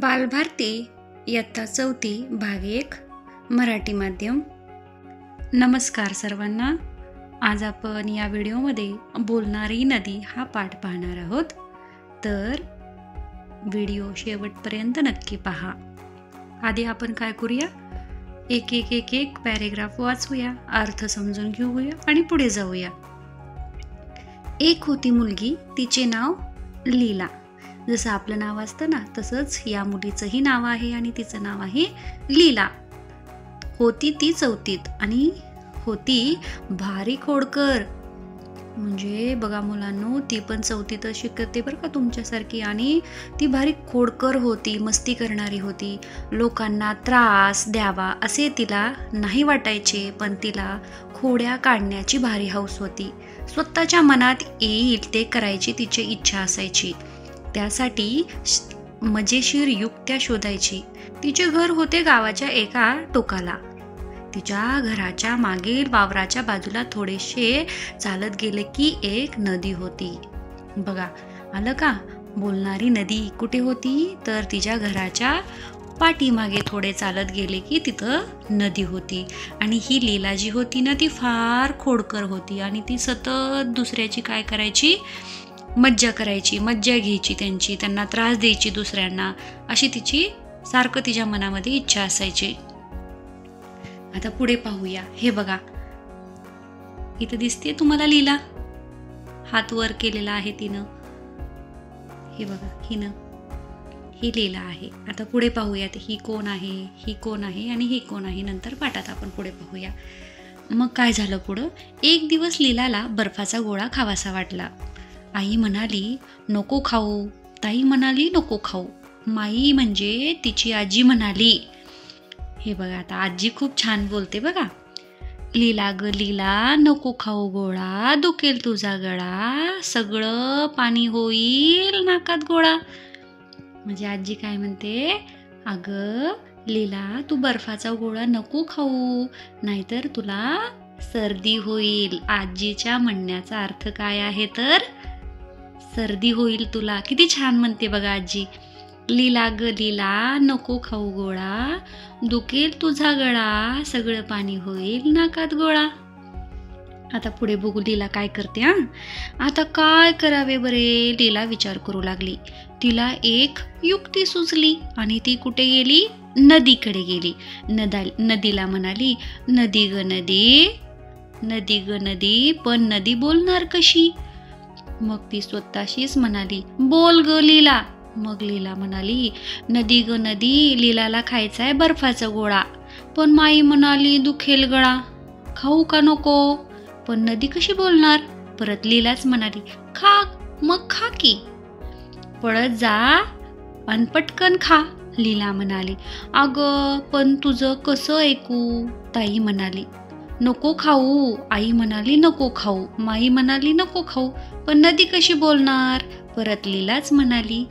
बालभारती इयत्ता 4 भाग 1 मराठी माध्यम. नमस्कार सर्वांना. आज आपण या व्हिडिओमध्ये बोलणारी नदी हा पाठ पाहणार आहोत, तर व्हिडिओ शेवटपर्यंत नक्की पहा. आधी आपण काय करूया, एक पॅरेग्राफ वाचूया, अर्थ समजून घेऊया आणि पुढे जाऊया. एक होती मुलगी, तिचे नाव लीला. जसं आपलं नाव असतं ना, तसंच या मुलीचंही नाव आहे आणि तिचं नाव आहे लीला. होती ती 4थीत आणि होती भारी खोडकर. म्हणजे बघा मुलांनो, ती पण 4थीत शिकते बरं का तुमच्यासारखी, आणि ती भारी खोडकर होती, मस्ती करणारी होती. लोकांना त्रास द्यावा असे तिला नाही वाटायचे, पण तिला खोड्या काढण्याची भारी हौस होती. स्वतःच्या मनात येईल ते करायची तिची इच्छा असायची. त्यासाठी मजेशीर युक्त्या शोधायची. तिचे घर होते गावाच्या एका टोकाला. तिच्या घराच्या मागील वावराच्या बाजूला थोडेसे चालत गेले की एक नदी होती. बघा आलं का, बोलणारी नदी कुठे होती, तर तिच्या घराच्या पाठीमागे थोडे चालत गेले की तिथं नदी होती. आणि ही लीला जी होती ना, ती फार खोडकर होती आणि ती सतत दुसऱ्याची काय करायची, मज्जा करायची, मज्जा घ्यायची त्यांची, त्यांना त्रास द्यायची दुसऱ्यांना, अशी तिची सारखं तिच्या मनामध्ये इच्छा असायची. आता पुढे पाहूया. हे बघा, इथं दिसते तुम्हाला लीला, हात वर केलेला आहे तिनं. हे बघा, ही लीला आहे. आता पुढे पाहूयात, ही कोण आहे, ही कोण आहे आणि ही कोण आहे, नंतर पाठात आपण पुढे पाहूया. मग काय झालं पुढं. एक दिवस लीलाला बर्फाचा गोळा खावासा वाटला. आई म्हणाली नको खाऊ, ताई म्हणाली नको खाऊ, माई म्हणजे तिची आजी म्हणाली. हे बघा, आता आजी खूप छान बोलते बघा. लीला ग लीला, नको खाऊ गोळा, दुखेल तुझा गळा, सगळं पाणी होईल नाकात गोळा. म्हणजे आजी काय म्हणते, अगं लीला, तू बर्फाचा गोळा नको खाऊ, नाहीतर तुला सर्दी होईल. आजीच्या म्हणण्याचा अर्थ काय आहे, तर सर्दी होईल तुला. किती छान म्हणते बघा आजी. लीला ग लीला, नको खाऊ गोळा, दुखेल तुझा गळा, सगळं पाणी होईल नाकात गोळा. आता पुढे बघू लीला काय करते. आता काय करावे बरे, लीला विचार करू लागली. तिला एक युक्ती सुचली आणि ती कुठे गेली, नदीकडे गेली. नदीला म्हणाली, नदी ग नदी, नदी ग नदी, पण नदी बोलणार कशी. मग ती स्वतःशीच म्हणाली, बोल ग लीला. मग लीला म्हणाली, नदी ग नदी, लीलाला खायचाय बर्फाचा गोळा, पण माई म्हणाली दुखेल गळा, खाऊ का नको. पण नदी कशी बोलणार. परत लीलाच म्हणाली, खा. मग खा की, पळत जा अन पटकन खा. लीला म्हणाली, अगं पण तुझं कसं ऐकू. ताई म्हणाली नको खाऊ, आई म्हणाली नको खाऊ, माई म्हणाली नको खाऊ, पण नदी कशी बोलणार. परत लीलाच म्हणाली,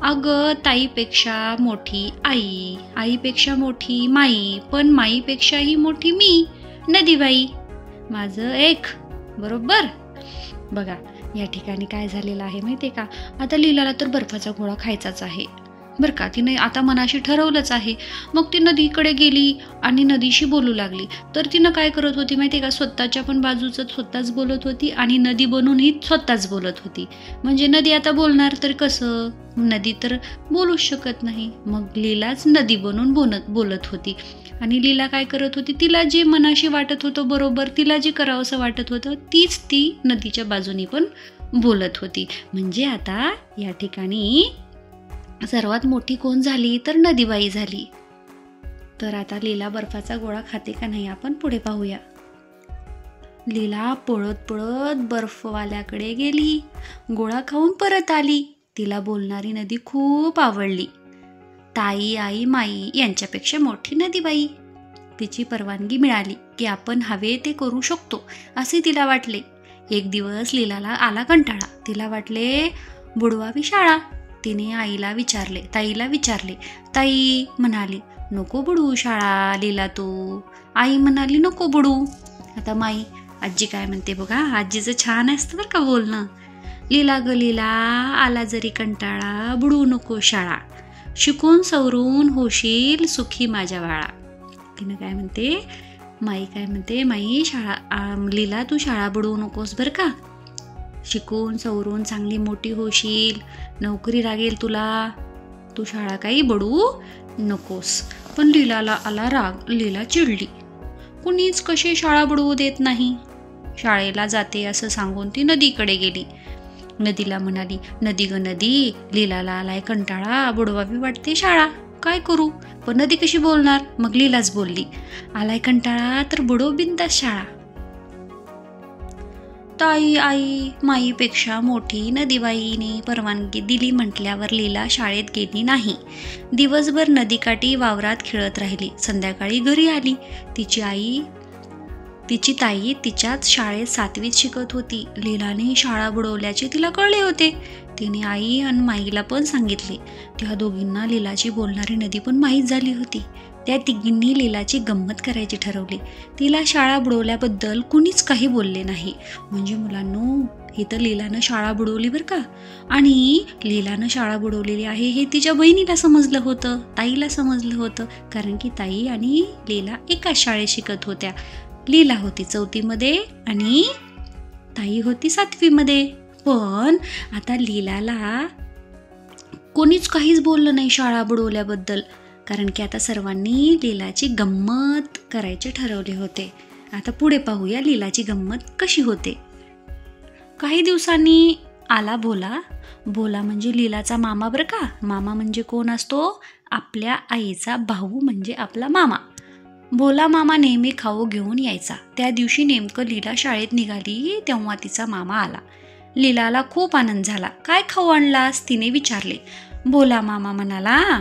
अगं ताईपेक्षा मोठी आई, आईपेक्षा मोठी माई, पण माईपेक्षाही मोठी मी, नदीबाई, माझं एक. बरोबर. बघा या ठिकाणी काय झालेलं आहे माहितीये का, आता लीलाला तर बर्फाचा गोळा खायचाच आहे बरं का. तिने आता मनाशी ठरवलंच आहे. मग ती नदीकडे गेली आणि नदीशी बोलू लागली. तर तिनं काय करत होती माहितीये का, स्वतःच्या पण बाजूचं स्वतःच बोलत होती आणि नदी बनूनही स्वतःच बोलत होती. म्हणजे नदी आता बोलणार तर कसं, नदी तर बोलूच शकत नाही. मग लीलाच नदी बनून बोलत होती. आणि लीला काय करत होती, तिला जे मनाशी वाटत होतं बरोबर, तिला जे करावंसं वाटत होतं, तीच ती नदीच्या बाजूनी पण बोलत होती. म्हणजे आता या ठिकाणी सर्वात मोठी कोण झाली, तर नदीबाई झाली. तर आता लीला बर्फाचा गोळा खाते का नाही, आपण पुढे पाहूया. लीला पळत पळत बर्फवाल्याकडे गेली, गोळा खाऊन परत आली. तिला बोलणारी नदी खूप आवडली. ताई, आई, माई यांच्यापेक्षा मोठी नदीबाई. तिची परवानगी मिळाली की आपण हवे ते करू शकतो असे तिला वाटले. एक दिवस लीलाला आला कंटाळा. तिला वाटले बुडवावी शाळा. तिने ताईला विचारले. ताई म्हणाली नको बुडवू शाळा लीला तू. आई म्हणाली नको बुडू. आता आजी काय म्हणते बघा, आजीचं छान असतं बरं का बोलणं. लीला ग लीला, आला जरी कंटाळा, बुडवू नको शाळा. शिकून सवरून होशील सुखी माझ्या बाळा. तिनं काय म्हणते, माई काय म्हणते, माई लीला तू शाळा बुडवू नकोस बरं का. शिकून सवरून चांगली मोठी होशील, नोकरी लागेल तुला, तू शाळा काही बुडवू नकोस. पण लीलाला आला राग. लीला चिडली. कुणीच कशी शाळा बुडवू देत नाही. शाळेला जाते असं सांगून ती नदीकडे गेली. नदीला म्हणाली, नदी ग नदी, लीलाला आलाय कंटाळा, बुडवावी वाटते शाळा, काय करू. पण नदी कशी बोलणार. मग लीलाच बोलली, आलाय कंटाळा तर बुडव बिंदास शाळा. ताई आई माईपेक्षा मोठी नदीबाईने परवानगी दिली म्हटल्यावर लीला शाळेत गेली नाही. दिवसभर नदीकाठी वावरात खेळत राहिली. संध्याकाळी घरी आली. तिची ताई तिच्याच शाळेत 7वीत शिकत होती. लीलाने शाळा बुडवल्याचे तिला कळले होते. तिने आई आणि माईला पण सांगितले. त्या दोघींना लीलाची बोलणारी नदी पण माहीत झाली होती. त्या तिघींनी लीलाची गंमत करायची ठरवली. तिला शाळा बुडवल्याबद्दल कुणीच काही बोलले नाही. म्हणजे मुलांनो, हे तर लीलानं शाळा बुडवली बरं का. आणि लीलानं शाळा बुडवलेली आहे हे तिच्या बहिणीला समजलं होतं, ताईला समजलं होतं. कारण की ताई आणि लीला एकाच शाळेत शिकत होत्या. लीला होती 4थीमध्ये आणि ताई होती 7वीमध्ये. पण आता लीलाला कोणीच काहीच बोललं नाही शाळा बुडवल्याबद्दल. कारण की आता सर्वांनी लीलाची गंमत करायचे ठरवले होते. आता पुढे पाहूया लीलाची गंमत कशी होते. काही दिवसांनी आला भोला. भोला म्हणजे लीलाचा मामा बरं का. मामा म्हणजे कोण असतो, आपल्या आईचा भाऊ म्हणजे आपला मामा. भोला मामा नेहमी खाऊ घेऊन यायचा. त्या दिवशी नेमकं लीला शाळेत निघाली तेव्हा तिचा मामा आला. लीलाला खूप आनंद झाला. काय खाऊ आणलास तिने विचारले. भोला मामा म्हणाला,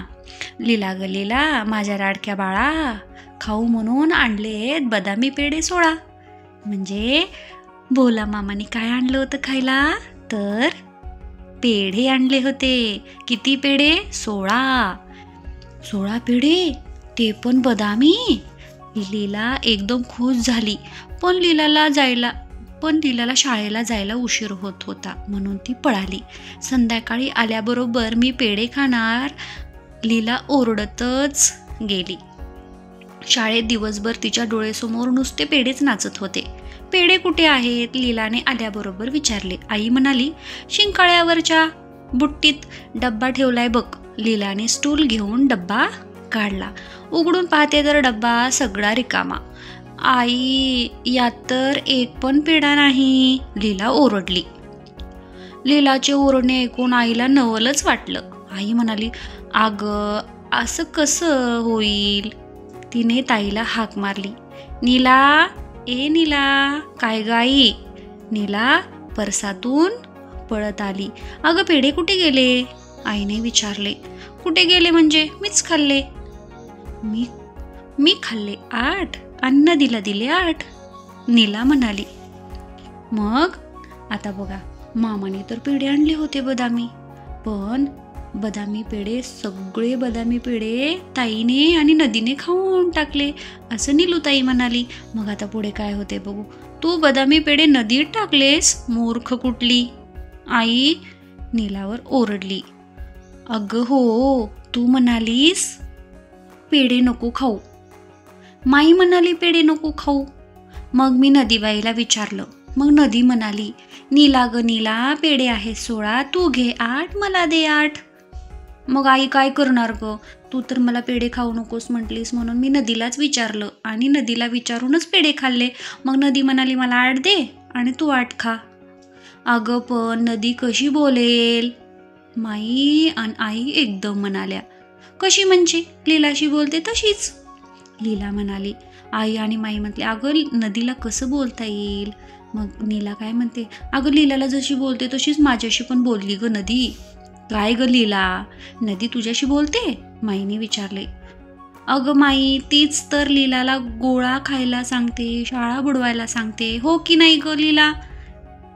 लीला ग लीला, माझ्या लाडक्या बाळा, खाऊ म्हणून आणलेत बदामी पेढे 16. म्हणजे भोला मामाने काय आणलं होतं खायला, तर पेढे आणले होते. किती पेढे? 16 पेढे, ते पण बदामी. लीला एकदम खुश झाली. पण लीलाला शाळेला जायला उशीर होत होता म्हणून ती पळाली. संध्याकाळी आल्याबरोबर मी पेढे खाणार, लीला ओरडतच गेली. शाळेत दिवसभर तिच्या डोळ्यासमोर नुसते पेढेच नाचत होते. पेढे कुठे आहेत, लीलाने आल्याबरोबर विचारले. आई म्हणाली, शिंकाळ्यावरच्या बुट्टीत डब्बा ठेवलाय बघ. लीलाने स्टूल घेऊन डब्बा काढला. उघडून पाहते तर डब्बा सगळा रिकामा. आई, यात तर एक पण पेढा नाही, लीला ओरडली. लीलाचे ओरडणे ऐकून आईला नवलच वाटलं. आई म्हणाली, अगं असं कसं होईल. तिने ताईला हाक मारली. नीला, ए नीला. काय गाई. नीला परसातून पळत आली. अगं पेढे कुठे गेले, आईने विचारले. कुठे गेले म्हणजे, मीच खाल्ले. मी खाल्ले 8 आणि नदीला दिले 8, नीला म्हणाली. मग आता बघा, मामाने तर पेढे आणले होते बदामी, पण सगळे बदामी पेढे ताईने आणि नदीने खाऊन टाकले, असं नीलूताई म्हणाली. मग आता पुढे काय होते बघू. तू बदामी पेढे नदीत टाकलेस, मूर्ख कुठली. आई नीलावर ओरडली. अगं हो, तू म्हणालीस पेढे नको खाऊ. माई म्हणाली पेढे नको खाऊ. मग मी नदीबाईला विचारलं. मग नदी म्हणाली, नीला ग नीला, पेढे आहेत 16, तू घे 8, मला दे 8. मग आई काय करणार ग, तू तर मला पेढे खाऊ नकोस म्हटलीस म्हणून मी नदीलाच विचारलं आणि नदीला विचारूनच पेढे खाल्ले. मग नदी म्हणाली, मला 8 दे आणि तू 8 खा. अगं पण नदी कशी बोलेल. माई आणि आई एकदम म्हणाल्या. कशी म्हणजे, लीलाशी बोलते तशीच. लीला म्हणाली. आई आणि माई म्हटले, अगं नदीला कसं बोलता येईल. मग नीला काय म्हणते, अगं लीलाला जशी बोलते तशीच माझ्याशी पण बोलली ग नदी. काय ग लीला, नदी तुझ्याशी बोलते, माईने विचारले. अगं माई, तीच तर लीलाला गोळा खायला सांगते, शाळा बुडवायला सांगते, हो की नाही ग लीला.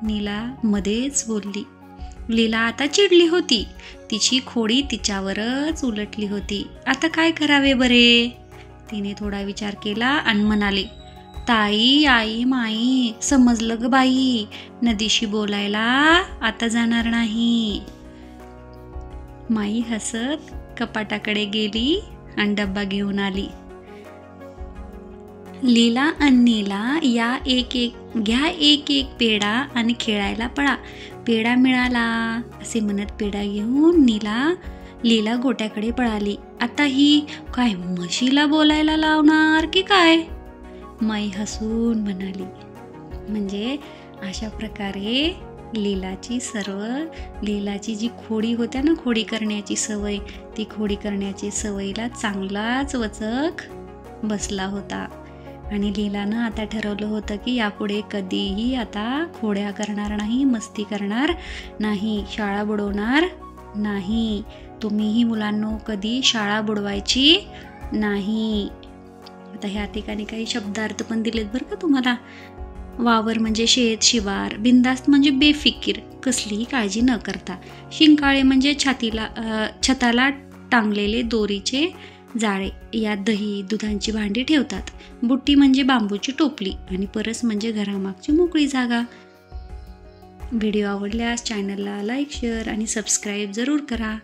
नीला मध्येच बोलली. लीला आता चिडली होती. तिची खोडी तिच्यावरच उलटली होती. आता काय करावे बरे. तिने थोडा विचार केला आणि म्हणाली, ताई आई माई, समजलं ग बाई, नदीशी बोलायला आता जाणार नाही. माई हसत कपाटाकडे गेली आणि डब्बा घेऊन आली. लीला आणि नीला घ्या एक एक पेढा आणि खेळायला पळा. पेढा मिळाला असे म्हणत पेढा घेऊन लीला गोट्याकडे पळाली. आता ही काय म्हशीला बोलायला लावणार की काय? मै हसून म्हणाली. म्हणजे अशा प्रकारे लीलाची जी खोडी होत्या ना, खोडी करण्याची सवय, ती खोडी करण्याची सवयीला चांगलाच वचक बसला होता. आणि लीलानं आता ठरवलं होतं की यापुढे कधीही आता खोड्या करणार नाही, मस्ती करणार नाही, शाळा बुडवणार नाही. तुम्हीही मुलांनो कधी शाळा बुडवायची नाही. आता ह्या ठिकाणी काही शब्दार्थ पण दिलेत बरं का तुम्हाला. वावर म्हणजे शेत, शिवार. बिंदास्त म्हणजे बेफिकीर, कसलीही काळजी न करता. शिंकाळे म्हणजे छताला टांगलेले दोरीचे जाळे, यात दही, दुधाची भांडी ठेवतात. बुट्टी म्हणजे बांबूची टोपली आणि परस म्हणजे घरामागची मोकळी जागा. व्हिडिओ आवडल्यास चॅनलला लाईक, शेअर आणि सबस्क्राईब जरूर करा.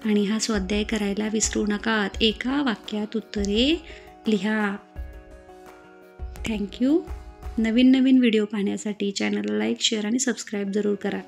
आणि हा स्वाध्याय करायला विसरू नका. एका वाक्यात उत्तरे लिहा. थँक्यू. नवीन व्हिडिओ पाहण्यासाठी चॅनलला लाईक, शेअर आणि सबस्क्राईब जरूर करा.